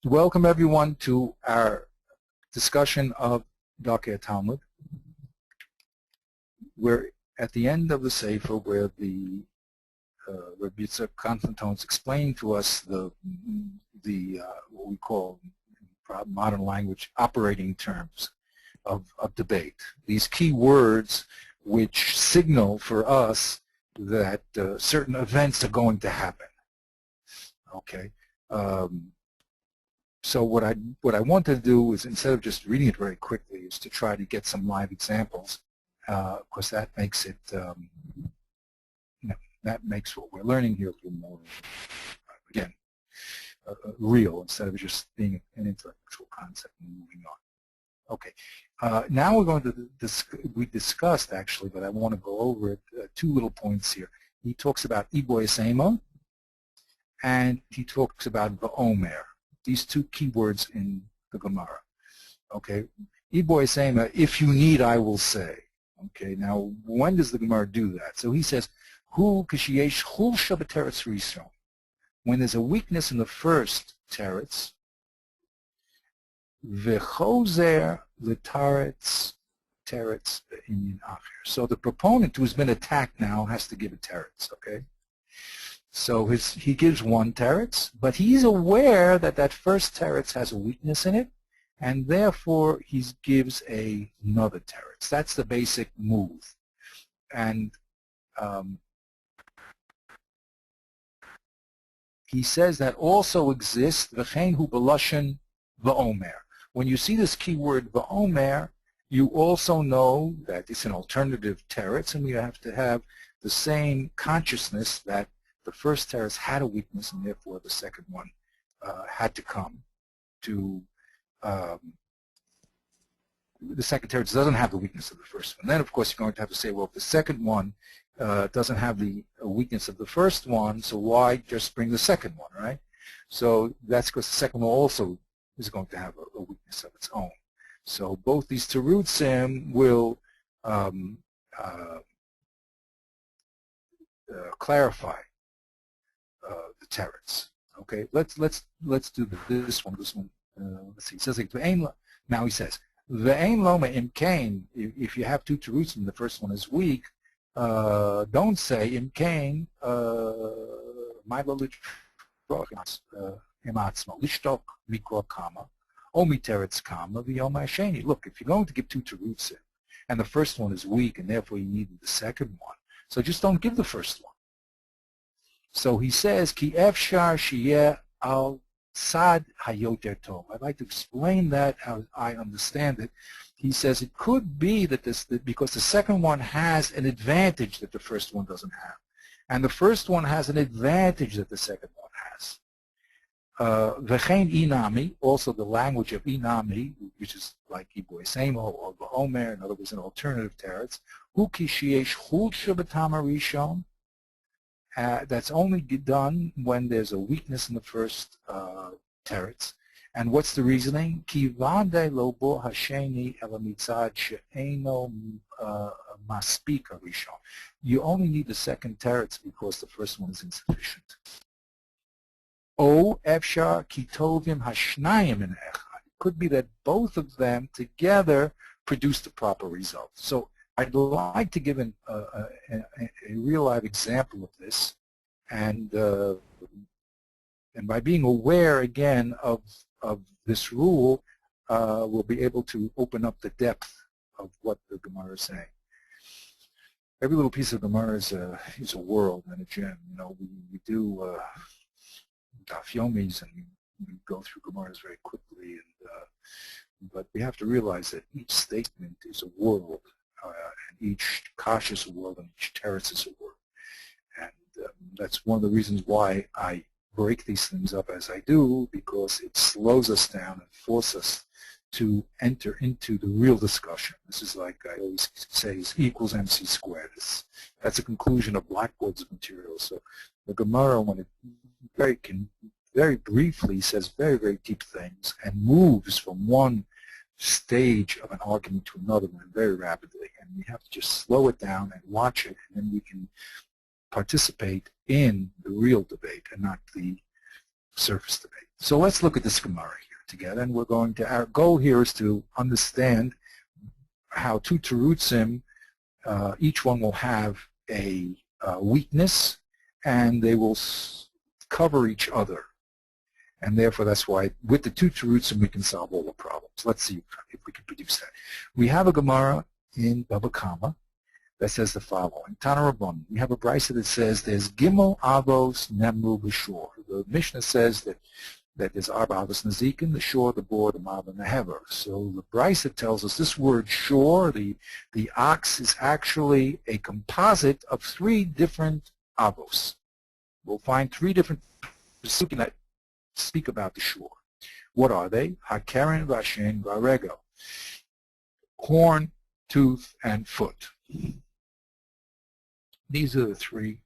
Welcome everyone to our discussion of Darkei Talmud. We're at the end of the Sefer where the Rabbi Yitzhak Konstantones explained to us the what we call in modern language operating terms of debate. These key words which signal for us that certain events are going to happen. Okay. So what I want to do is, instead of just reading it very quickly, is to try to get some live examples, because that makes it, that makes what we're learning here a little more, again, real, instead of just being an intellectual concept and moving on. Okay, now we're going to we discussed actually, but I want to go over it, two little points here. He talks about iboisemo, and he talks about va'omer. These two keywords in the Gemara. Okay, iboisema, if you need, I will say. Okay, now when does the Gemara do that? So he says, hu kishiyesh chulsha b'teretz rishon. When there's a weakness in the first teretz, v'chozer l'taretz teretz inyan acher. So the proponent who's been attacked now has to give a teretz. Okay. So he gives one teretz, but he's aware that that first teretz has a weakness in it, and therefore he gives another teretz. That's the basic move. And he says that also exists v'chein hu b'lashon va'omer. When you see this keyword va'omer, you also know that it's an alternative teretz, and we have to have the same consciousness that the first teretz had a weakness, and therefore the second one had to come to, the second teretz doesn't have the weakness of the first one. Then, of course, you're going to have to say, well, if the second one doesn't have the weakness of the first one, so why just bring the second one, right? So that's because the second one also is going to have a weakness of its own. So both these terutzim will clarify the teretz. Okay, let's do this one. Let's see. It says like now he says ve'ein loma imkain. If you have two terutzim, the first one is weak. Don't say imkain my lishtok mikra kama omi teretz kama v'yom hasheni. Look, if you're going to give two terutzim, and the first one is weak, and therefore you need the second one, so just don't give the first one. So he says, Ki efshar sheyeh al sad hayoter tov. I'd like to explain that how I understand it. He says it could be that because the second one has an advantage that the first one doesn't have, and the first one has an advantage that the second one has. V'chein inami, also the language of inami, which is like iboisemo or va'omer, in other words, an alternative teretz. Hu ki sheyesh chulsha b'tama rishon. That's only done when there's a weakness in the first teretz. And what's the reasoning? Ki vade lo bo hasheni ela mitzad she'eno maspika rishon. You only need the second teretz because the first one is insufficient. O efshar ki tovim hashnayim in echad. It could be that both of them together produce the proper result. So I'd like to give a real live example of this, and by being aware again of this rule, we'll be able to open up the depth of what the Gemara is saying. Every little piece of Gemara is a world and a gem. You know, we do daf yomis, and we go through Gemaras very quickly, and but we have to realize that each statement is a world. And each kash is a world, and each teretz is a world. And that's one of the reasons why I break these things up as I do, because it slows us down and forces us to enter into the real discussion. This is like I always say, is equals MC squared. That's a conclusion of Blackboard's material. So the Gemara, when it very briefly says very, very deep things and moves from one stage of an argument to another one very rapidly, and we have to just slow it down and watch it, and then we can participate in the real debate and not the surface debate. So let's look at this Gemara here together, and we're going to, our goal here is to understand how two terutzim, each one will have a weakness, and they will cover each other. And therefore, that's why with the two terutzim we can solve all the problems. Let's see if we can produce that. We have a Gemara in Baba Kama that says the following. Tana Rabban, we have a brisa that says there's Gimel Avos Nemru B'Shor. The Mishnah says that there's Arba Avos Nazikin, the shore, the board, the mav, and the hever. So the brisa tells us this word shore, the ox, is actually a composite of three different avos. We'll find three different pesukim that speak about the shore. What are they? Hakeren, Vashen, Varego. Horn, tooth, and foot. These are the three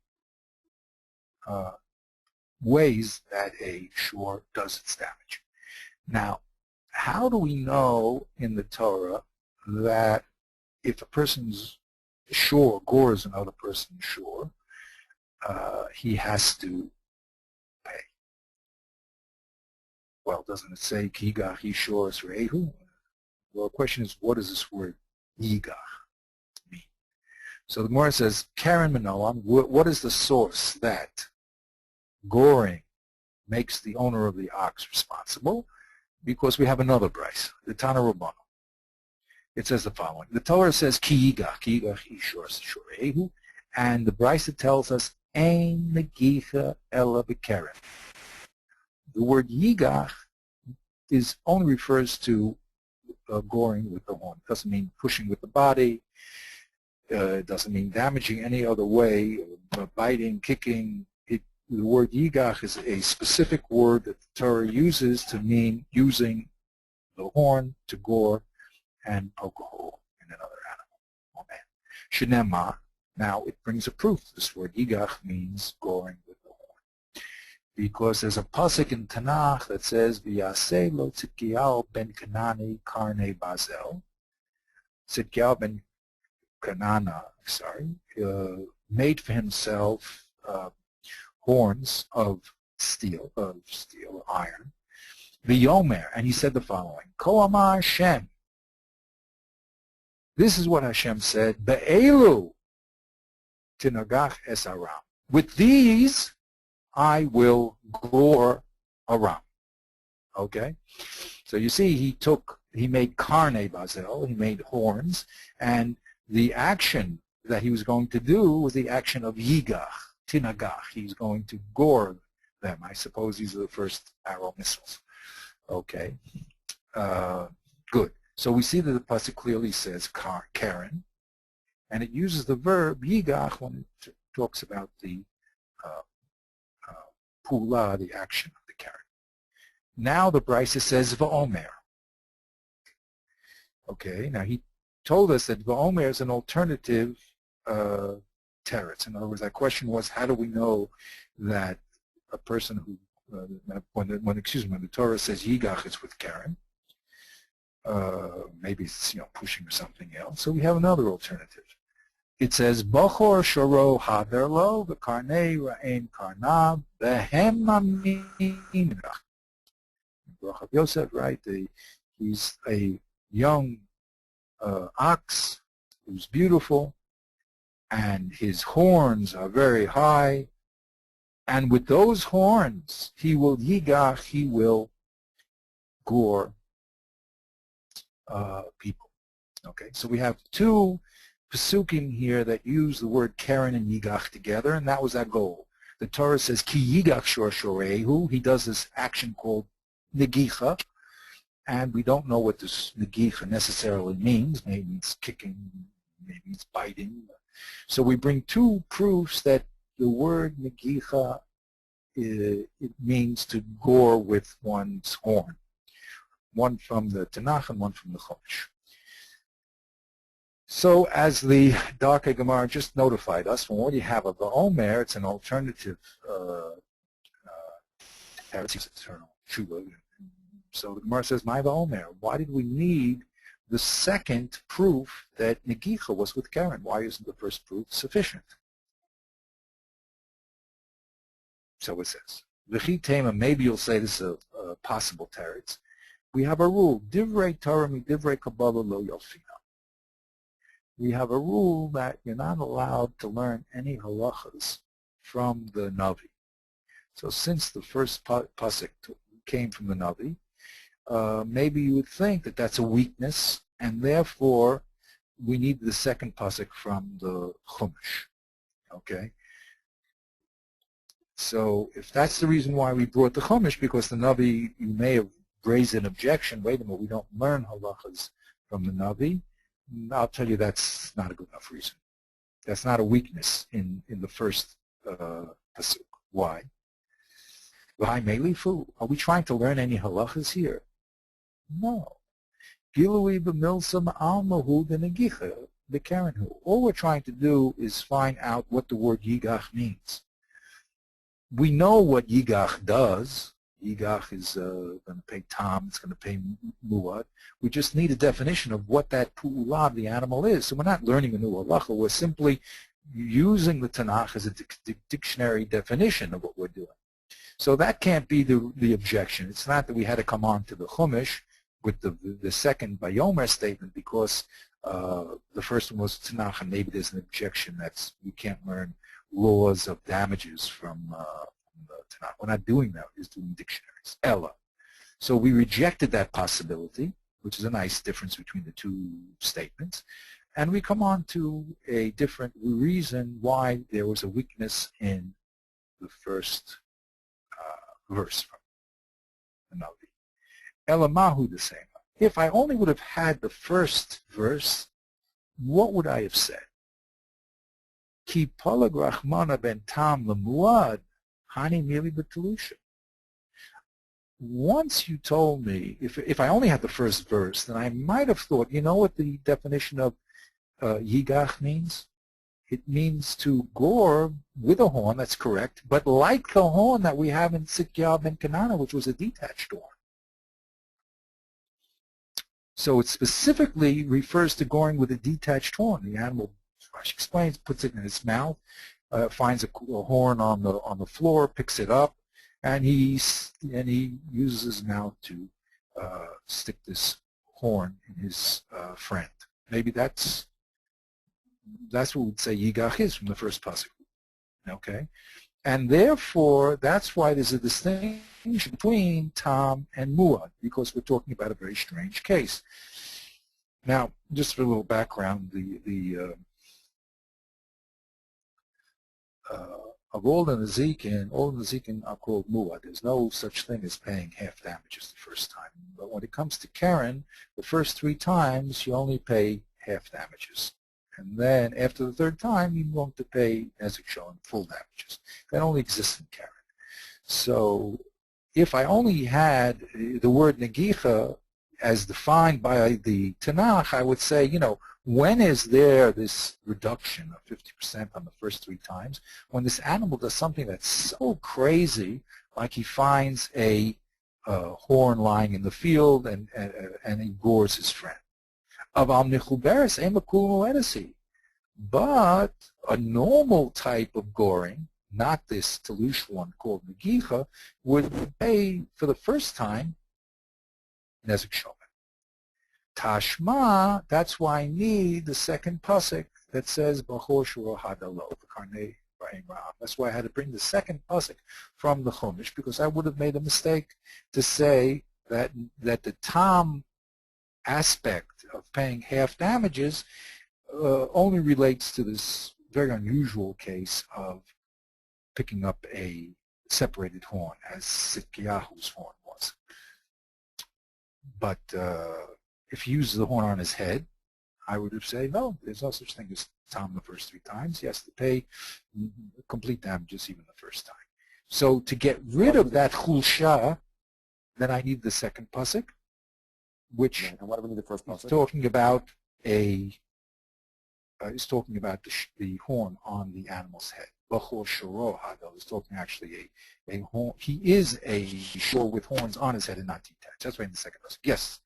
ways that a shore does its damage. Now, how do we know in the Torah that if a person's shore gores another person's shore, he has to pay? Well, doesn't it say Kigach Yishor Rehu? Well, the question is, what does this word Yigach mean? So the Gemara says, Karen Manoam, what is the source that goring makes the owner of the ox responsible? Because we have another brisa, the Tana Rabbanu. It says the following. The Torah says, Ki Yigach Yishor Rehu, and the brisa tells us, Ein Negicha Ela B'Keren. The word Yigach only refers to goring with the horn. It doesn't mean pushing with the body. It doesn't mean damaging any other way, biting, kicking. The word Yigach is a specific word that the Torah uses to mean using the horn to gore and poke a hole in another animal or man. Shenema, now it brings a proof. This word Yigach means goring with the horn. Because there's a pasuk in Tanakh that says, V'yaseh lo Tzidkiyahu ben Kanani karne bazel. Tzidkiyahu ben Kanana, made for himself horns of steel, iron. V'yomer, and he said the following, Ko amar Hashem. This is what Hashem said, Be'elu tinagach es aram. With these, I will gore aram. Okay? So you see, he made karne bazel, he made horns, and the action that he was going to do was the action of yigach, tinagach. He's going to gore them. I suppose these are the first arrow missiles. Okay, good. So we see that the pasuk clearly says karen, and it uses the verb yigach when it talks about the pula, the action of the karen. Now the brisa says va'omer. Okay, now he told us that va'omer is an alternative teretz. In other words, that question was, how do we know that a person who, when the Torah says yigach, it's with karen. Maybe it's pushing or something else. So we have another alternative. It says bachor shoro haderlo v'karnei ra'en karnav v'hem mamim. Baruch Yosef, right? He's a young ox who's beautiful, and his horns are very high, and with those horns he will yigach, he will gore people. Okay, so we have two pesukim here that use the word karen and yigach together, and that was our goal. The Torah says ki yigach shor shorehu. He does this action called negicha, and we don't know what this negicha necessarily means. Maybe it's kicking, maybe it's biting. So we bring two proofs that the word negicha, it means to gore with one's horn. One from the Tanakh and one from the Chumash. So as the Darkei Gemara just notified us, when what you have a va'omer, it's an alternative eternal tshuva. So the Gemara says, my va'omer, why did we need the second proof that negicha was with karen? Why isn't the first proof sufficient? So it says, V'chi tema, maybe you'll say this is a possible teretz. We have a rule, divrei Torah mi divrei Kabbalah lo yofina. We have a rule that you're not allowed to learn any halachas from the Navi. So since the first pasuk came from the Navi, maybe you would think that that's a weakness, and therefore we need the second pasuk from the Chumash. Okay? So if that's the reason why we brought the Chumash, because the Navi, you may have raised an objection, wait a minute, we don't learn halachas from the Navi, I'll tell you that's not a good enough reason. That's not a weakness in the first pasuk. Why? Are we trying to learn any halachas here? No. All we're trying to do is find out what the word yigach means. We know what yigach does. Yigach is going to pay tam, it's going to pay muad. We just need a definition of what that pu'ulah of the animal is. So we're not learning a new halacha, we're simply using the Tanakh as a dictionary definition of what we're doing. So that can't be the objection. It's not that we had to come on to the Chumash with the second Bayomer statement because the first one was Tanakh, and maybe there's an objection that we can't learn laws of damages from the Tanakh. We're not doing that. We're just doing dictionaries. Ella. So we rejected that possibility, which is a nice difference between the two statements, and we come on to a different reason why there was a weakness in the first verse from the Navi. Elamahu the same. If I only would have had the first verse, what would I have said? Ki palag rachmana ben tam lemuad hani mili betelusha. Once you told me, if I only had the first verse, then I might have thought, you know what the definition of yigach means? It means to gore with a horn, that's correct, but like the horn that we have in Tzidkiah ben Kanana, which was a detached horn. So it specifically refers to goring with a detached horn. The animal, as she explains, puts it in its mouth, finds a horn on the floor, picks it up, and he uses his mouth to stick this horn in his friend. Maybe that's what we'd say yigach is from the first pasuk. Okay, and therefore that's why there's a distinction between tam and muad, because we're talking about a very strange case. Now, just for a little background, of all the Nezikin are called muad. There's no such thing as paying half damages the first time. But when it comes to Karen, the first 3 times you only pay half damages. And then after the 3rd time, you're going to pay Nezik showing full damages. That only exists in Karen. So if I only had the word negicha as defined by the Tanakh, I would say, you know, when is there this reduction of 50% on the first 3 times? When this animal does something that's so crazy, like he finds a horn lying in the field and he gores his friend. But a normal type of goring, not this Talush one called Negicha, would pay for the first time Nezik Shomen. Tashma, that's why I need the second pasuk that says B'chor Shuro Hadalo, V'karnei Ra'im Ra'am. That's why I had to bring the second pasuk from the Chumash, because I would have made a mistake to say that the tam aspect of paying half damages only relates to this very unusual case of picking up a separated horn, as Tzidkiyahu's horn was. But if he uses the horn on his head, I would have said, no, there's no such thing as tam the first 3 times. He has to pay complete damages even the first time. So to get rid of that chulsha, then I need the second pasuk, which and what do we need the first pasuk? is talking about the horn on the animal's head. B'chor Shuro Hadalo is talking actually a horn. He is a shore with horns on his head and not detached. That's right in the second pasuk. Yes.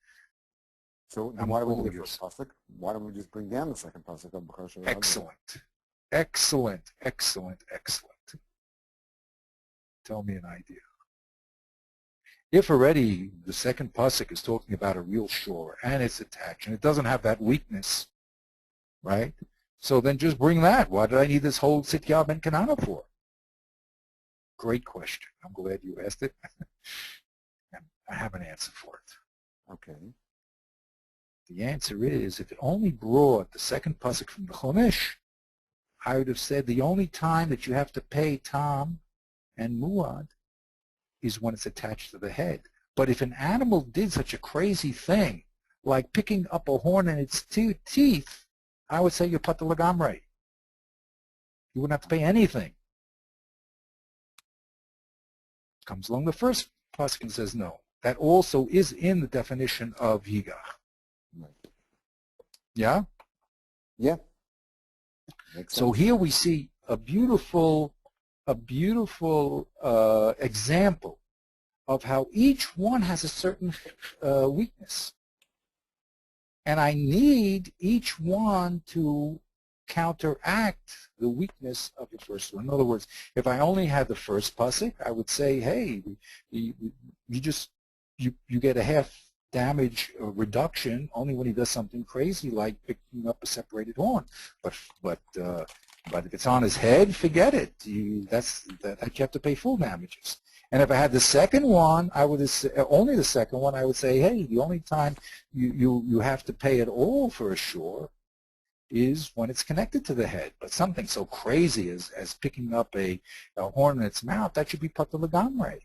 So why do we need the first pasuk? Why don't we just bring down the second pasuk of B'chor Shuro Hadalo? Excellent. Excellent, excellent, excellent. Tell me an idea. if already the second pasuk is talking about a real shore and it's attached and it doesn't have that weakness, right? So then just bring that. Why did I need this whole Sitya ben Kanana for? Great question. I'm glad you asked it. And I have an answer for it. Okay. The answer is, if it only brought the second pasuk from the Chumash, I would have said the only time that you have to pay tam and muad is when it's attached to the head. But if an animal did such a crazy thing, like picking up a horn in its teeth, I would say you put the lagamre. You wouldn't have to pay anything. Comes along the first pasuk and says no. That also is in the definition of yigach. Right. Yeah? Yeah. So here we see a beautiful example of how each one has a certain weakness. And I need each one to counteract the weakness of the first one. In other words, if I only had the first pasuk, I would say, hey, you get a half damage reduction only when he does something crazy like picking up a separated horn. But if it's on his head, forget it. You have to pay full damages. And if I had the second one, I would only the second one. I would say, hey, the only time you have to pay at all for a shore is when it's connected to the head. But something so crazy as picking up a horn in its mouth, that should be pata legamre.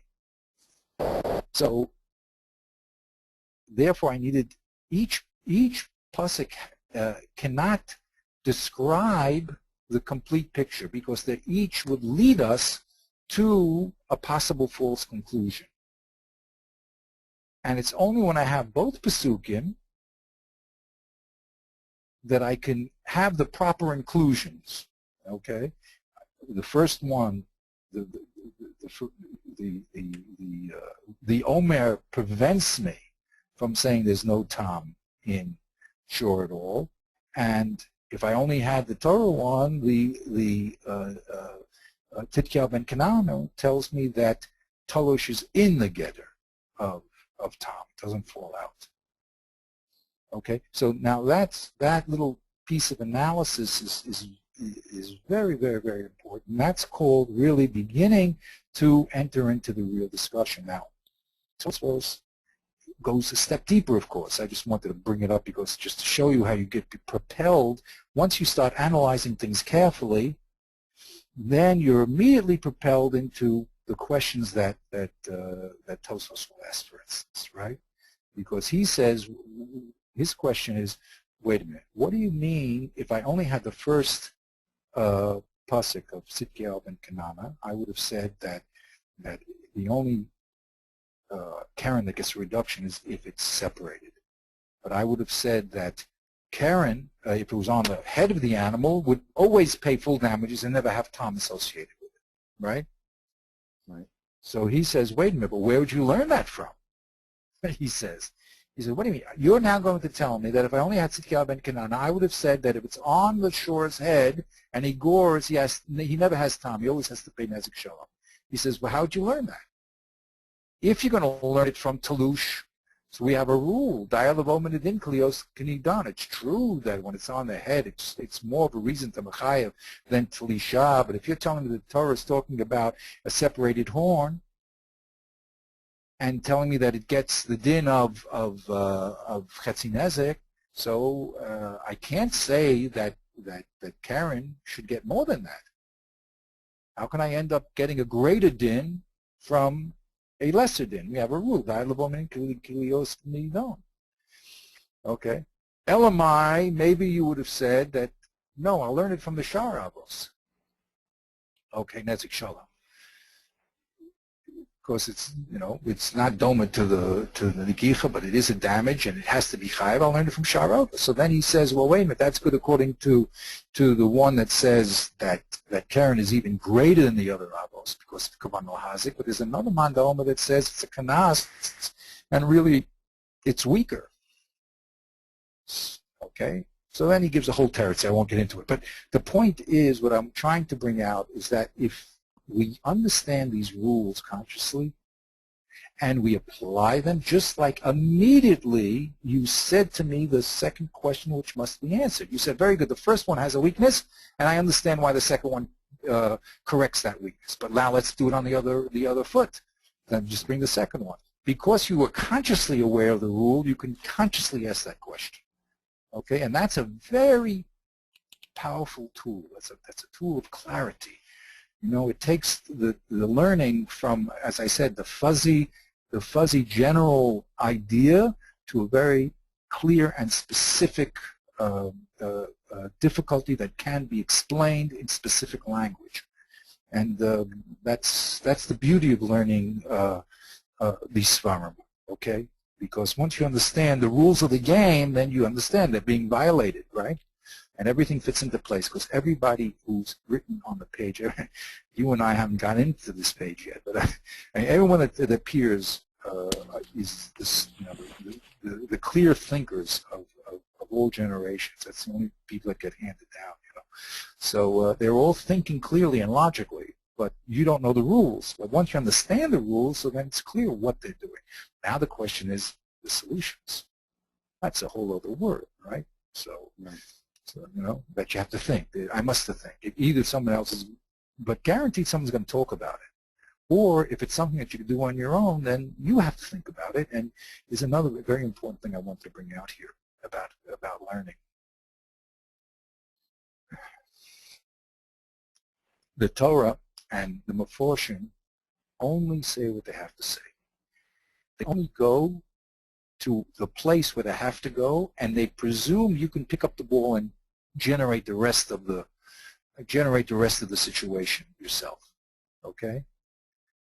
So therefore, I needed each pasuk cannot describe the complete picture because that each would lead us to a possible false conclusion. And it's only when I have both pasukim that I can have the proper inclusions. Okay, the first one, the Omer prevents me from saying there's no tam in shore at all, and if I only had the Torah one, the Titkiel ben Kanano tells me that Talosh is in the getter of tam, it doesn't fall out. Okay, so now that little piece of analysis is very, very, very important. That's called really beginning to enter into the real discussion. Now, Tosfos goes a step deeper, of course. I just wanted to bring it up because just to show you how you get propelled. Once you start analyzing things carefully, then you're immediately propelled into the questions that Tosfos will ask, for instance, right? Because he says, his question is, wait a minute, what do you mean if I only had the first pasuk of Sitkiel ben Kanana, I would have said that the only Karen that gets a reduction is if it's separated. But I would have said that Karen, if it was on the head of the animal, would always pay full damages and never have tam associated with it, right? Right. So he says, wait a minute, but where would you learn that from? He says, what do you mean? You're now going to tell me that if I only had Sitkiel ben Kanana, I would have said that if it's on the shore's head and he gores, he never has tam. He always has to pay nezek shalom. He says, well, how would you learn that? If you're going to learn it from Talush, so we have a rule, it's true that when it's on the head, it's more of a reason to Mechayev than Talisha, but if you're telling me the Torah is talking about a separated horn, and telling me that it gets the din of Chetzi Nezek, so I can't say that Karen should get more than that. How can I end up getting a greater din from a lesser din? We have a rule. Okay. Elamai, maybe you would have said that, no, I'll learn it from the Shar Avos. Okay, Nezek Shalom. Of course, it's not doma to the Negicha, but it is a damage, and it has to be chayiv. I'll learn it from Shar Avos. So then he says, well, wait a minute, that's good according to the one that says that Karen is even greater than the other Avos because of Kavan al-Hazik, but there's another man doma that says it's a kanas, and really it's weaker. Okay? So then he gives a whole teretz. I won't get into it. But the point is, what I'm trying to bring out is that if we understand these rules consciously, and we apply them, just like immediately you said to me the second question which must be answered. You said, very good, the first one has a weakness, and I understand why the second one corrects that weakness. But now let's do it on the other foot. Then just bring the second one. Because you were consciously aware of the rule, you can consciously ask that question. Okay, and that's a very powerful tool. That's a tool of clarity. You know, it takes the learning from, as I said, the fuzzy general idea to a very clear and specific difficulty that can be explained in specific language. And that's the beauty of learning these svarim, okay? Because once you understand the rules of the game, then you understand they're being violated, right? And everything fits into place, because everybody who's written on the page, you and I haven't got into this page yet, but everyone that appears is this, you know, the clear thinkers of all generations. That's the only people that get handed down, you know. So they're all thinking clearly and logically, but you don't know the rules. But once you understand the rules, so then it's clear what they're doing. Now the question is the solutions. That's a whole other word, right? So, so you know, that you have to think. I must have think. Either someone else is, but guaranteed someone's going to talk about it. Or if it's something that you can do on your own, then you have to think about it. And is another very important thing I want to bring out here about learning. The Torah and the Meforshim only say what they have to say. They only go to the place where they have to go, and they presume you can pick up the ball and generate the rest of the situation yourself. Okay?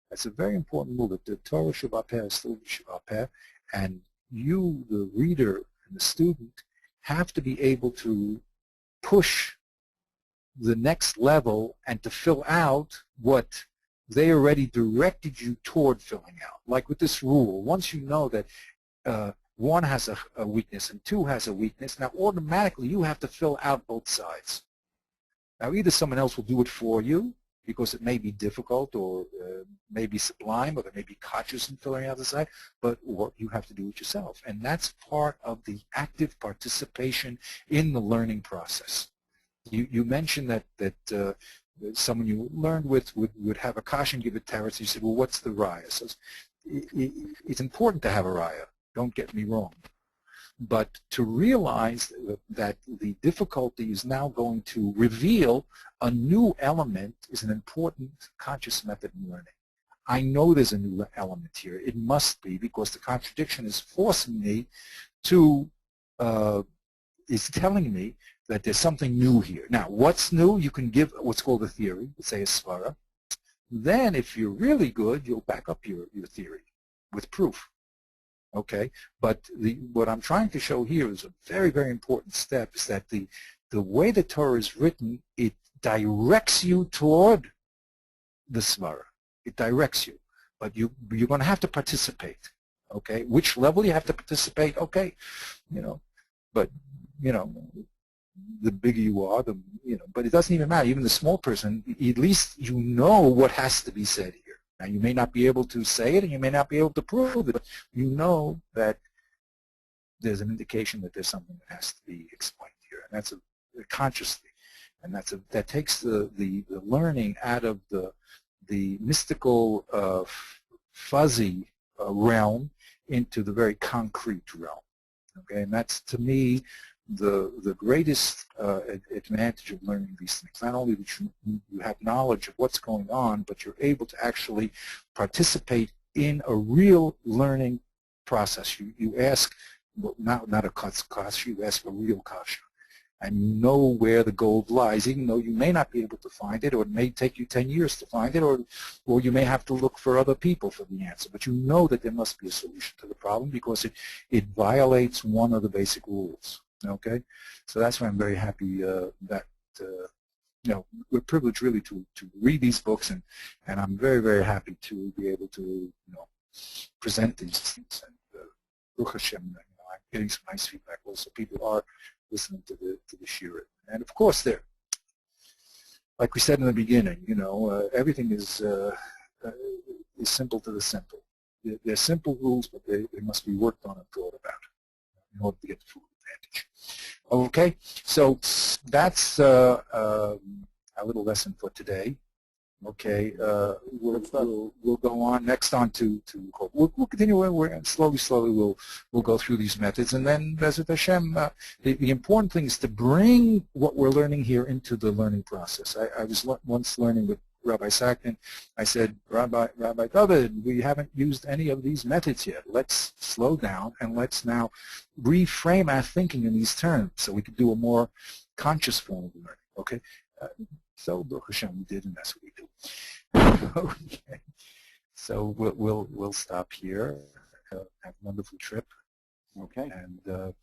That's a very important move. The Torah Shabbat Peh is still Shabbat Peh, and you, the reader and the student, have to be able to push the next level and to fill out what they already directed you toward filling out. Like with this rule, once you know that one has a weakness and two has a weakness, now automatically you have to fill out both sides. Now either someone else will do it for you because it may be difficult or may be sublime, or there may be kachus in filling out the side, or you have to do it yourself. And that's part of the active participation in the learning process. You mentioned that someone you learned with would have a kasha and give it teretz. You said, well, what's the raya? So it's important to have a raya. Don't get me wrong. But to realize that the difficulty is now going to reveal a new element is an important conscious method in learning. I know there's a new element here. It must be, because the contradiction is forcing me to, is telling me that there's something new here. Now, what's new? You can give what's called a theory, say a svara. Then, if you're really good, you'll back up your theory with proof. Okay, but what I'm trying to show here is a very, very important step, is that the way the Torah is written, it directs you toward the svara. It directs you, but you're going to have to participate. Okay, which level you have to participate? Okay, you know, but you know, the bigger you are, but it doesn't even matter. Even the small person, at least you know what has to be said here. Now, you may not be able to say it, and you may not be able to prove it, but you know that there's an indication that there's something that has to be explained here, and that's consciously, and that takes the learning out of the mystical, fuzzy realm into the very concrete realm. Okay, and that's, to me, the greatest advantage of learning these things. Not only that you have knowledge of what's going on, but you're able to actually participate in a real learning process. You ask, well, not a kasha, you ask a real kasha. And you know where the gold lies, even though you may not be able to find it, or it may take you 10 years to find it, or you may have to look for other people for the answer. But you know that there must be a solution to the problem, because it violates one of the basic rules. Okay, so that's why I'm very happy that we're privileged really to read these books, and I'm very, very happy to be able to present these things. And Baruch Hashem, I'm getting some nice feedback. Also, people are listening to the shiur, and of course, like we said in the beginning, everything is simple to the simple. they're simple rules, but they must be worked on and thought about in order to get the full advantage. Okay, so that's a little lesson for today. Okay, we'll go on next on to we'll continue. We're slowly we'll go through these methods, and then Bezrat Hashem, the important thing is to bring what we're learning here into the learning process. I was once learning with Rabbi Sackman. I said, Rabbi David, we haven't used any of these methods yet. Let's slow down and let's now reframe our thinking in these terms so we can do a more conscious form of learning. Okay. So Baruch Hashem, we did, and that's what we do. Okay. So we'll stop here. Have a wonderful trip. Okay. And